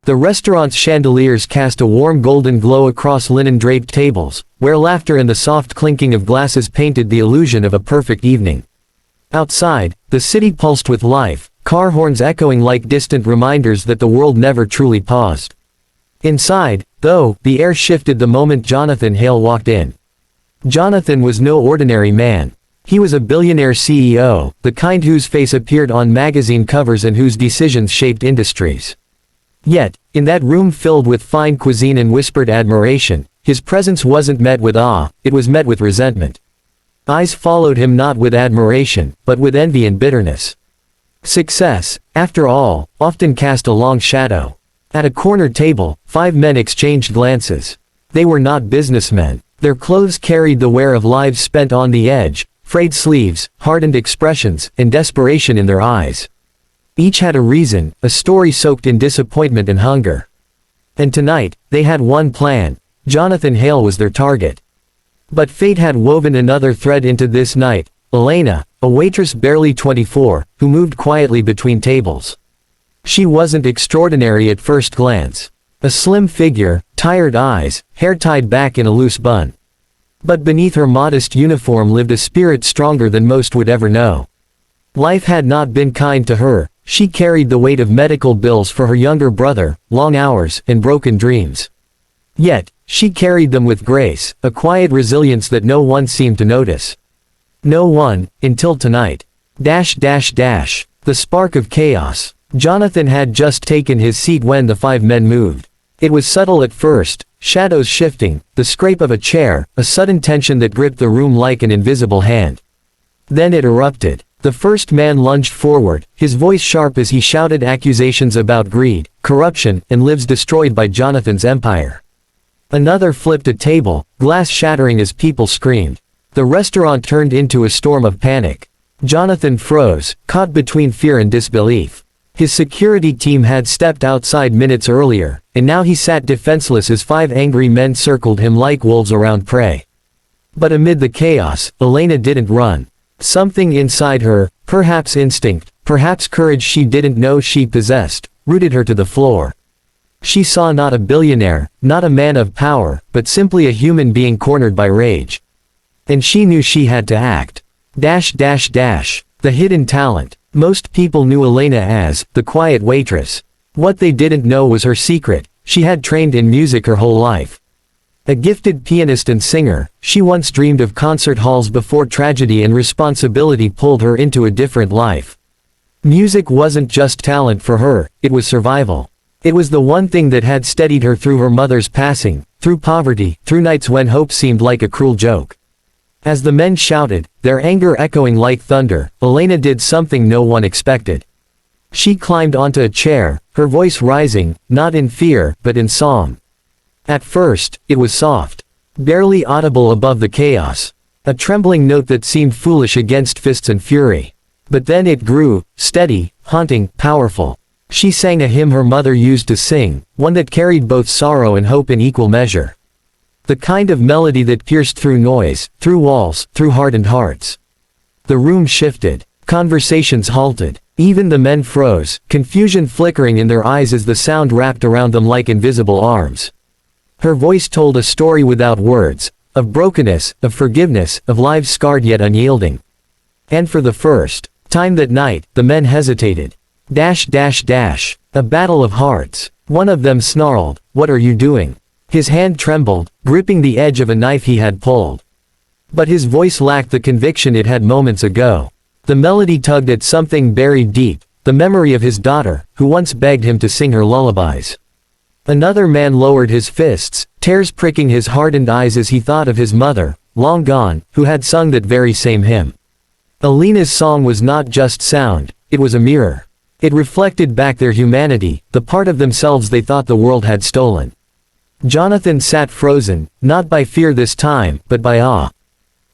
The restaurant's chandeliers cast a warm golden glow across linen-draped tables, where laughter and the soft clinking of glasses painted the illusion of a perfect evening. Outside, the city pulsed with life, car horns echoing like distant reminders that the world never truly paused. Inside, though, the air shifted the moment Jonathan Hale walked in. Jonathan was no ordinary man. He was a billionaire CEO, the kind whose face appeared on magazine covers and whose decisions shaped industries. Yet, in that room filled with fine cuisine and whispered admiration, his presence wasn't met with awe, it was met with resentment. Eyes followed him not with admiration, but with envy and bitterness. Success, after all, often cast a long shadow. At a corner table, 5 men exchanged glances. They were not businessmen. Their clothes carried the wear of lives spent on the edge, frayed sleeves, hardened expressions, and desperation in their eyes. Each had a reason, a story soaked in disappointment and hunger. And tonight, they had one plan. Jonathan Hale was their target. But fate had woven another thread into this night. Elena, a waitress barely 24, who moved quietly between tables. She wasn't extraordinary at first glance. A slim figure, tired eyes, hair tied back in a loose bun. But beneath her modest uniform lived a spirit stronger than most would ever know. Life had not been kind to her. She carried the weight of medical bills for her younger brother, long hours, and broken dreams. Yet, she carried them with grace, a quiet resilience that no one seemed to notice. No one, until tonight. The spark of chaos. Jonathan had just taken his seat when the 5 men moved. It was subtle at first, shadows shifting, the scrape of a chair, a sudden tension that gripped the room like an invisible hand. Then it erupted. The first man lunged forward, his voice sharp as he shouted accusations about greed, corruption, and lives destroyed by Jonathan's empire. Another flipped a table, glass shattering as people screamed. The restaurant turned into a storm of panic. Jonathan froze, caught between fear and disbelief. His security team had stepped outside minutes earlier, and now he sat defenseless as 5 angry men circled him like wolves around prey. But amid the chaos, Elena didn't run. Something inside her, perhaps instinct, perhaps courage she didn't know she possessed, rooted her to the floor. She saw not a billionaire, not a man of power, but simply a human being cornered by rage. And she knew she had to act. The hidden talent. Most people knew Elena as the quiet waitress. What they didn't know was her secret. She had trained in music her whole life. A gifted pianist and singer, she once dreamed of concert halls before tragedy and responsibility pulled her into a different life. Music wasn't just talent for her, it was survival. It was the one thing that had steadied her through her mother's passing, through poverty, through nights when hope seemed like a cruel joke. As the men shouted, their anger echoing like thunder, Elena did something no one expected. She climbed onto a chair, her voice rising, not in fear, but in song. At first, it was soft, barely audible above the chaos. A trembling note that seemed foolish against fists and fury. But then it grew, steady, haunting, powerful. She sang a hymn her mother used to sing, one that carried both sorrow and hope in equal measure. The kind of melody that pierced through noise, through walls, through hardened hearts. The room shifted. Conversations halted. Even the men froze, confusion flickering in their eyes as the sound wrapped around them like invisible arms. Her voice told a story without words, of brokenness, of forgiveness, of lives scarred yet unyielding. And for the first time that night, the men hesitated. A battle of hearts. One of them snarled, "What are you doing?" His hand trembled, gripping the edge of a knife he had pulled. But his voice lacked the conviction it had moments ago. The melody tugged at something buried deep, the memory of his daughter, who once begged him to sing her lullabies. Another man lowered his fists, tears pricking his hardened eyes as he thought of his mother, long gone, who had sung that very same hymn. Elena's song was not just sound, it was a mirror. It reflected back their humanity, the part of themselves they thought the world had stolen. Jonathan sat frozen, not by fear this time, but by awe.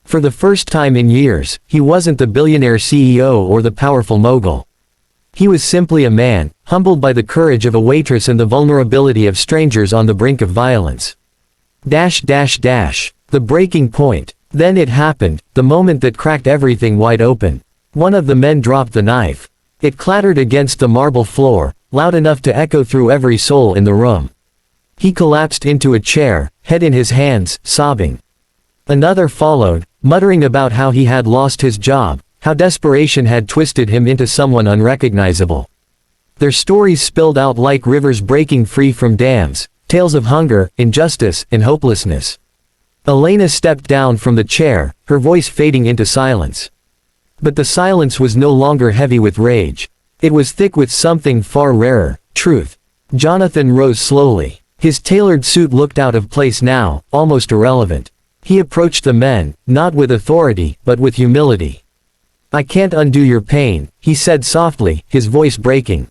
For the first time in years, he wasn't the billionaire CEO or the powerful mogul. He was simply a man, humbled by the courage of a waitress and the vulnerability of strangers on the brink of violence. The breaking point. Then it happened, the moment that cracked everything wide open. One of the men dropped the knife. It clattered against the marble floor, loud enough to echo through every soul in the room. He collapsed into a chair, head in his hands, sobbing. Another followed, muttering about how he had lost his job, how desperation had twisted him into someone unrecognizable. Their stories spilled out like rivers breaking free from dams, tales of hunger, injustice, and hopelessness. Elena stepped down from the chair, her voice fading into silence. But the silence was no longer heavy with rage. It was thick with something far rarer, truth. Jonathan rose slowly. His tailored suit looked out of place now, almost irrelevant. He approached the men, not with authority, but with humility. "I can't undo your pain," he said softly, his voice breaking.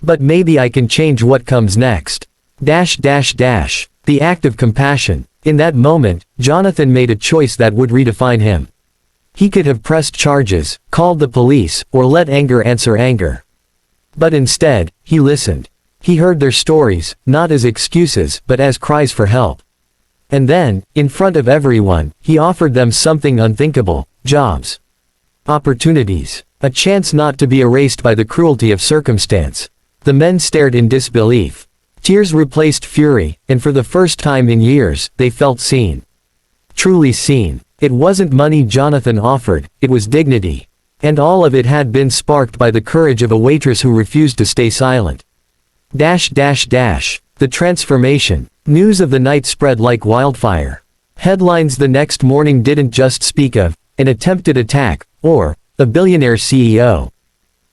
"But maybe I can change what comes next." The act of compassion. In that moment, Jonathan made a choice that would redefine him. He could have pressed charges, called the police, or let anger answer anger. But instead, he listened. He heard their stories, not as excuses, but as cries for help. And then, in front of everyone, he offered them something unthinkable: jobs. Opportunities. A chance not to be erased by the cruelty of circumstance. The men stared in disbelief. Tears replaced fury, and for the first time in years, they felt seen. Truly seen. It wasn't money Jonathan offered, it was dignity. And all of it had been sparked by the courage of a waitress who refused to stay silent. The transformation. News of the night spread like wildfire. Headlines the next morning didn't just speak of an attempted attack, or a billionaire CEO.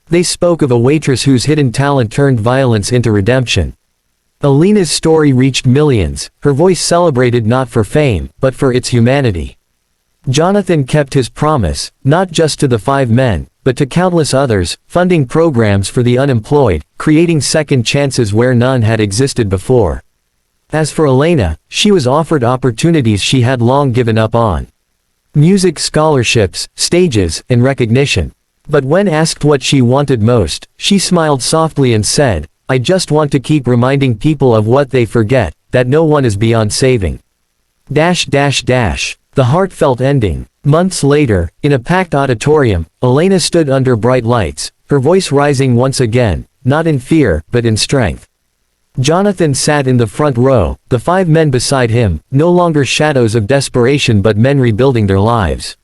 They spoke of a waitress whose hidden talent turned violence into redemption. Elena's story reached millions, her voice celebrated not for fame, but for its humanity. Jonathan kept his promise, not just to the 5 men, but to countless others, funding programs for the unemployed, creating second chances where none had existed before. As for Elena, she was offered opportunities she had long given up on. Music scholarships, stages, and recognition. But when asked what she wanted most, she smiled softly and said, "I just want to keep reminding people of what they forget, that no one is beyond saving." The heartfelt ending. Months later, in a packed auditorium, Elena stood under bright lights, her voice rising once again, not in fear, but in strength. Jonathan sat in the front row, the 5 men beside him, no longer shadows of desperation but men rebuilding their lives.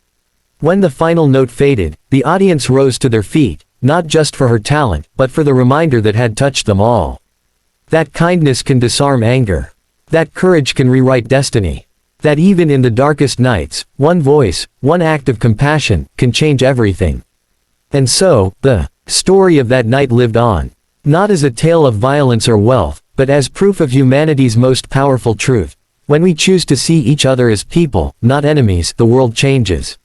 When the final note faded, the audience rose to their feet, not just for her talent, but for the reminder that had touched them all. That kindness can disarm anger. That courage can rewrite destiny. That even in the darkest nights, one voice, one act of compassion, can change everything. And so, the story of that night lived on. Not as a tale of violence or wealth, but as proof of humanity's most powerful truth. When we choose to see each other as people, not enemies, the world changes.